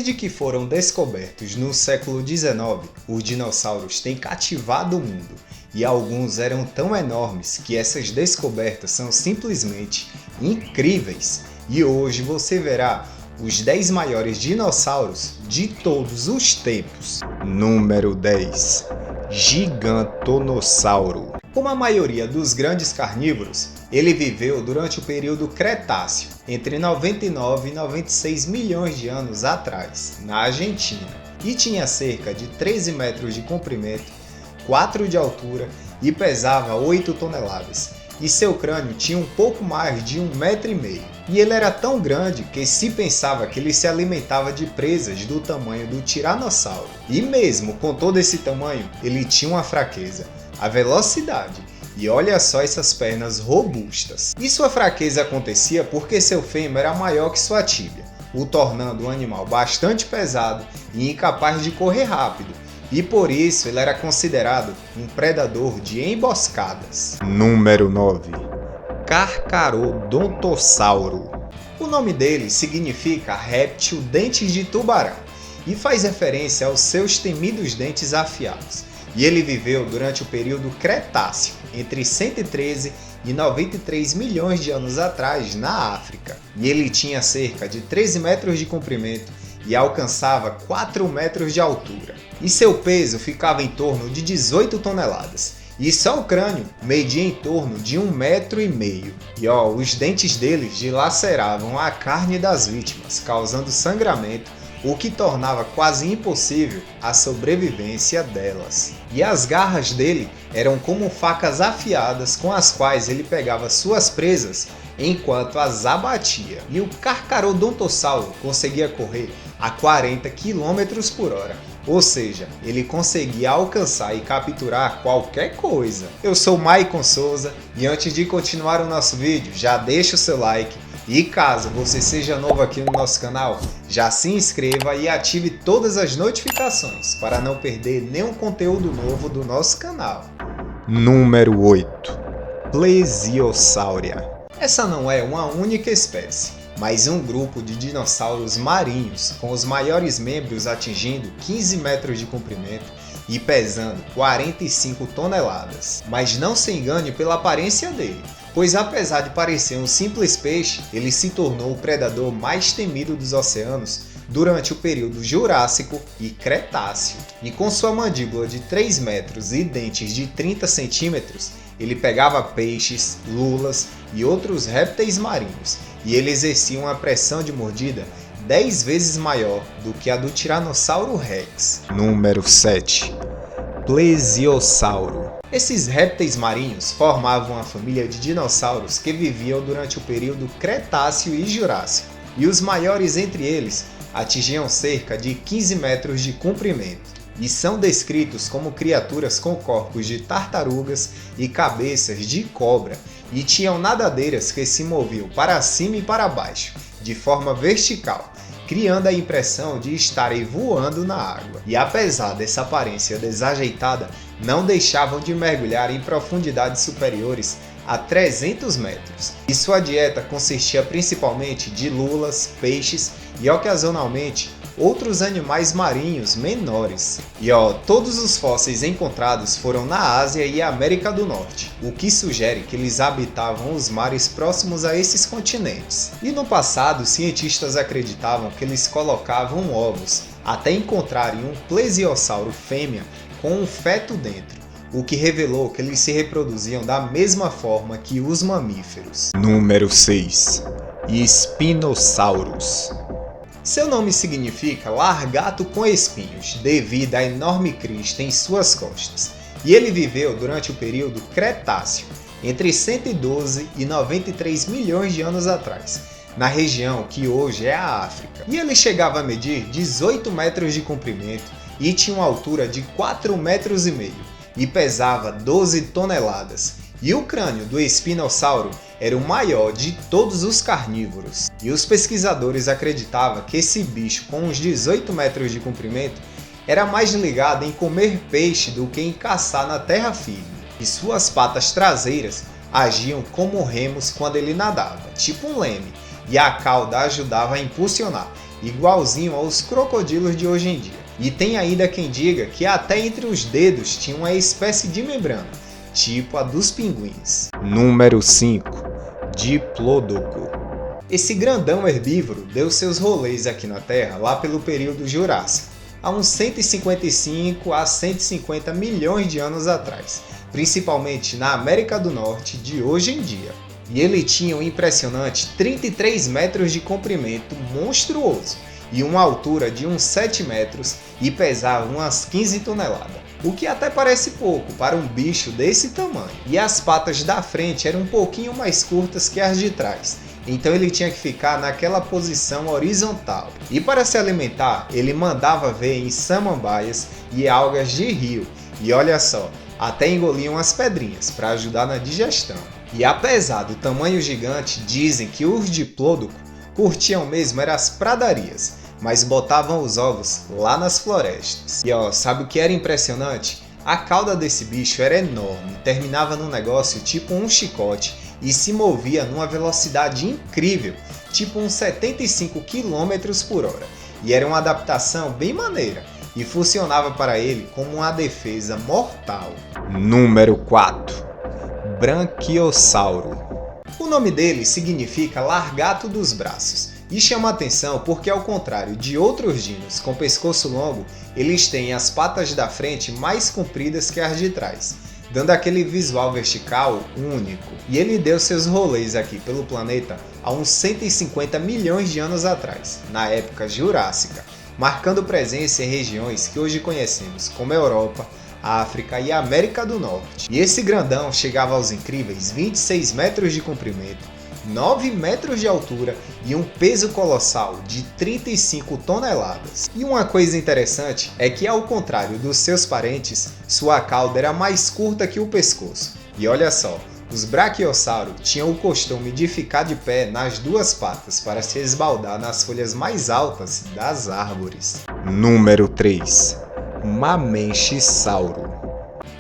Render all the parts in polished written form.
Desde que foram descobertos no século XIX, os dinossauros têm cativado o mundo, e alguns eram tão enormes que essas descobertas são simplesmente incríveis. E hoje você verá os 10 maiores dinossauros de todos os tempos. Número 10. Gigantonossauro. Como a maioria dos grandes carnívoros, ele viveu durante o período Cretáceo, entre 99 e 96 milhões de anos atrás, na Argentina, e tinha cerca de 13 metros de comprimento, 4 de altura e pesava 8 toneladas. E seu crânio tinha um pouco mais de 1,5 metro. E ele era tão grande que se pensava que ele se alimentava de presas do tamanho do tiranossauro. E mesmo com todo esse tamanho, ele tinha uma fraqueza: a velocidade. E olha só essas pernas robustas. E sua fraqueza acontecia porque seu fêmur era maior que sua tíbia, o tornando um animal bastante pesado e incapaz de correr rápido. E por isso ele era considerado um predador de emboscadas. Número 9. Carcharodontossauro. O nome dele significa réptil dentes de tubarão e faz referência aos seus temidos dentes afiados. E ele viveu durante o período Cretáceo, entre 113 e 93 milhões de anos atrás, na África. E ele tinha cerca de 13 metros de comprimento e alcançava 4 metros de altura. E seu peso ficava em torno de 18 toneladas. E só o crânio media em torno de 1,5 metro. E os dentes deles dilaceravam a carne das vítimas, causando sangramento, o que tornava quase impossível a sobrevivência delas. E as garras dele eram como facas afiadas com as quais ele pegava suas presas enquanto as abatia. E o Carcharodontossauro conseguia correr a 40 km por hora. Ou seja, ele conseguia alcançar e capturar qualquer coisa. Eu sou Maicon Souza e antes de continuar o nosso vídeo, já deixa o seu like. E caso você seja novo aqui no nosso canal, já se inscreva e ative todas as notificações para não perder nenhum conteúdo novo do nosso canal. Número 8. Plesiosauria. Essa não é uma única espécie, mas um grupo de dinossauros marinhos com os maiores membros atingindo 15 metros de comprimento e pesando 45 toneladas. Mas não se engane pela aparência dele, pois apesar de parecer um simples peixe, ele se tornou o predador mais temido dos oceanos durante o período Jurássico e Cretáceo. E com sua mandíbula de 3 metros e dentes de 30 centímetros, ele pegava peixes, lulas e outros répteis marinhos, e ele exercia uma pressão de mordida 10 vezes maior do que a do Tiranossauro Rex. Número 7. Plesiosauro. Esses répteis marinhos formavam uma família de dinossauros que viviam durante o período Cretáceo e Jurássico, e os maiores entre eles atingiam cerca de 15 metros de comprimento, e são descritos como criaturas com corpos de tartarugas e cabeças de cobra, e tinham nadadeiras que se moviam para cima e para baixo, de forma vertical, criando a impressão de estarem voando na água. E apesar dessa aparência desajeitada, não deixavam de mergulhar em profundidades superiores a 300 metros. E sua dieta consistia principalmente de lulas, peixes e ocasionalmente outros animais marinhos menores. E todos os fósseis encontrados foram na Ásia e América do Norte, o que sugere que eles habitavam os mares próximos a esses continentes. E no passado, cientistas acreditavam que eles colocavam ovos, até encontrarem um plesiosauro fêmea com um feto dentro, o que revelou que eles se reproduziam da mesma forma que os mamíferos. Número 6. Spinosaurus. Seu nome significa largato com espinhos, devido à enorme crista em suas costas, e ele viveu durante o período Cretáceo, entre 112 e 93 milhões de anos atrás, na região que hoje é a África. E ele chegava a medir 18 metros de comprimento e tinha uma altura de 4,5 metros e pesava 12 toneladas. E o crânio do espinossauro era o maior de todos os carnívoros. E os pesquisadores acreditavam que esse bicho com uns 18 metros de comprimento era mais ligado em comer peixe do que em caçar na terra firme. E suas patas traseiras agiam como remos quando ele nadava, tipo um leme, e a cauda ajudava a impulsionar. igualzinho aos crocodilos de hoje em dia. E tem ainda quem diga que até entre os dedos tinha uma espécie de membrana, tipo a dos pinguins. Número 5. Diplodocus. Esse grandão herbívoro deu seus rolês aqui na Terra lá pelo período Jurássico, há uns 155 a 150 milhões de anos atrás, principalmente na América do Norte de hoje em dia. E ele tinha um impressionante 33 metros de comprimento monstruoso e uma altura de uns 7 metros e pesava umas 15 toneladas. O que até parece pouco para um bicho desse tamanho. E as patas da frente eram um pouquinho mais curtas que as de trás, então ele tinha que ficar naquela posição horizontal. E para se alimentar, ele mandava ver em samambaias e algas de rio. E olha só, até engoliam as pedrinhas para ajudar na digestão. E apesar do tamanho gigante, dizem que os diplodocus curtiam mesmo eram as pradarias, mas botavam os ovos lá nas florestas. E ó, sabe o que era impressionante? A cauda desse bicho era enorme, terminava num negócio tipo um chicote e se movia numa velocidade incrível, tipo uns 75 km por hora. E era uma adaptação bem maneira e funcionava para ele como uma defesa mortal. Número 4. Branquiosauro. O nome dele significa largato dos braços e chama atenção porque, ao contrário de outros dinos com pescoço longo, eles têm as patas da frente mais compridas que as de trás, dando aquele visual vertical único. E ele deu seus rolês aqui pelo planeta há uns 150 milhões de anos atrás, na época Jurássica, marcando presença em regiões que hoje conhecemos como Europa, África e América do Norte. E esse grandão chegava aos incríveis 26 metros de comprimento, 9 metros de altura e um peso colossal de 35 toneladas. E uma coisa interessante é que, ao contrário dos seus parentes, sua cauda era mais curta que o pescoço. E olha só, os braquiosauros tinham o costume de ficar de pé nas duas patas para se esbaldar nas folhas mais altas das árvores. Número 3. Mamenchisauro.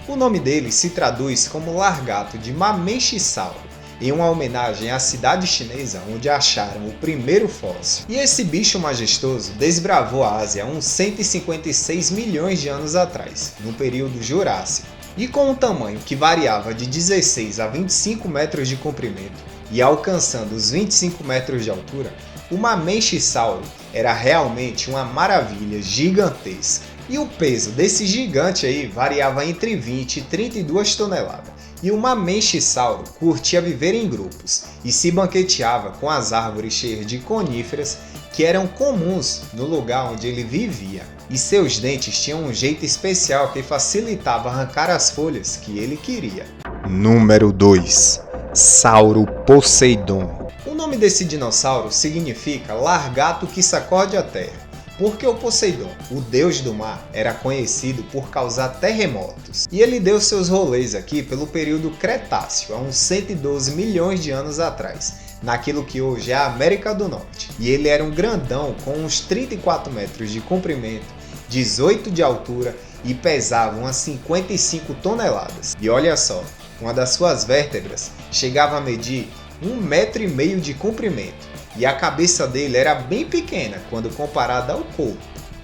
O nome dele se traduz como largato de Mamenchisauro, em uma homenagem à cidade chinesa onde acharam o primeiro fóssil. E esse bicho majestoso desbravou a Ásia há uns 156 milhões de anos atrás, no período Jurássico. E com um tamanho que variava de 16 a 25 metros de comprimento e alcançando os 25 metros de altura, o Mamenchisauro era realmente uma maravilha gigantesca. E o peso desse gigante aí variava entre 20 e 32 toneladas. E o Mamenchisauro curtia viver em grupos e se banqueteava com as árvores cheias de coníferas que eram comuns no lugar onde ele vivia. E seus dentes tinham um jeito especial que facilitava arrancar as folhas que ele queria. Número 2. Sauroposeidon. O nome desse dinossauro significa largato que sacode a terra, porque o Poseidon, o deus do mar, era conhecido por causar terremotos. E ele deu seus rolês aqui pelo período Cretáceo, há uns 112 milhões de anos atrás, naquilo que hoje é a América do Norte. E ele era um grandão com uns 34 metros de comprimento, 18 de altura e pesava umas 55 toneladas. E olha só, uma das suas vértebras chegava a medir 1,5 metro de comprimento. E a cabeça dele era bem pequena quando comparada ao corpo.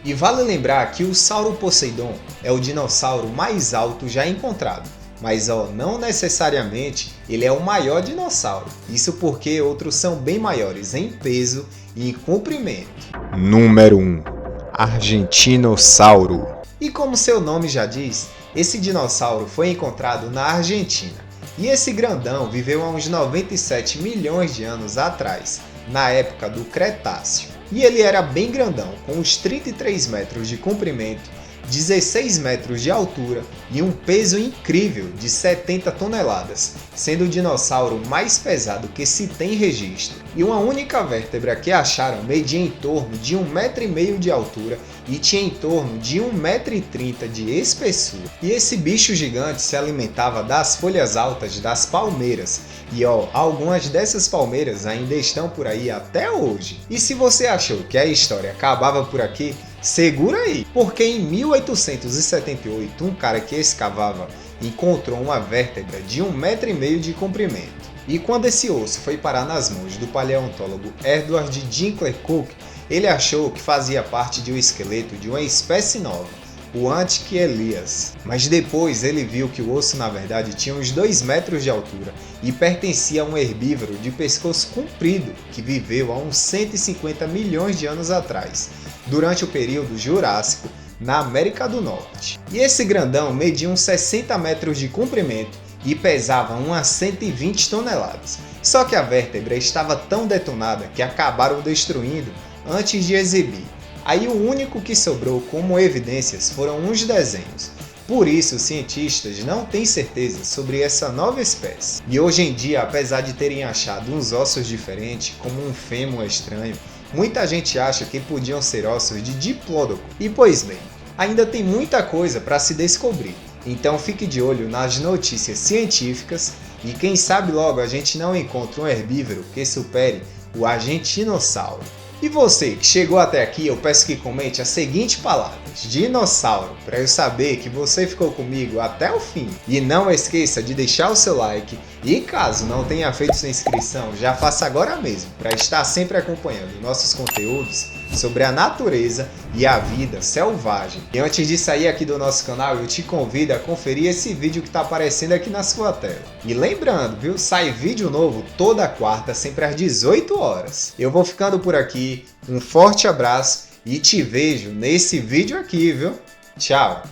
E vale lembrar que o Sauroposeidon é o dinossauro mais alto já encontrado, mas não necessariamente ele é o maior dinossauro. Isso porque outros são bem maiores em peso e em comprimento. Número 1. Argentinossauro. E como seu nome já diz, esse dinossauro foi encontrado na Argentina. E esse grandão viveu há uns 97 milhões de anos atrás, na época do Cretáceo. E ele era bem grandão, com uns 33 metros de comprimento, 16 metros de altura e um peso incrível de 70 toneladas, sendo o dinossauro mais pesado que se tem registro. E uma única vértebra que acharam media em torno de 1,5 metro de altura e tinha em torno de 1,30 metro de espessura. E esse bicho gigante se alimentava das folhas altas das palmeiras. E algumas dessas palmeiras ainda estão por aí até hoje. E se você achou que a história acabava por aqui, segura aí, porque em 1878 um cara que escavava encontrou uma vértebra de 1,5 metro de comprimento. E quando esse osso foi parar nas mãos do paleontólogo Edward Jinkler Cook, ele achou que fazia parte de um esqueleto de uma espécie nova, o Antiquielias. Mas depois ele viu que o osso na verdade tinha uns 2 metros de altura e pertencia a um herbívoro de pescoço comprido que viveu há uns 150 milhões de anos atrás, durante o período Jurássico, na América do Norte. E esse grandão media uns 60 metros de comprimento e pesava umas 120 toneladas. Só que a vértebra estava tão detonada que acabaram destruindo antes de exibir. Aí o único que sobrou como evidências foram uns desenhos. Por isso, os cientistas não têm certeza sobre essa nova espécie. E hoje em dia, apesar de terem achado uns ossos diferentes, como um fêmur estranho, muita gente acha que podiam ser ossos de Diplodocus. E pois bem, ainda tem muita coisa para se descobrir. Então fique de olho nas notícias científicas e quem sabe logo a gente não encontra um herbívoro que supere o argentinossauro. E você que chegou até aqui, eu peço que comente as seguintes palavras: dinossauro, para eu saber que você ficou comigo até o fim. E não esqueça de deixar o seu like e caso não tenha feito sua inscrição, já faça agora mesmo, para estar sempre acompanhando nossos conteúdos sobre a natureza e a vida selvagem. E antes de sair aqui do nosso canal, eu te convido a conferir esse vídeo que está aparecendo aqui na sua tela. E lembrando, viu, sai vídeo novo toda quarta, sempre às 18 horas. Eu vou ficando por aqui, um forte abraço e te vejo nesse vídeo aqui, viu? Tchau!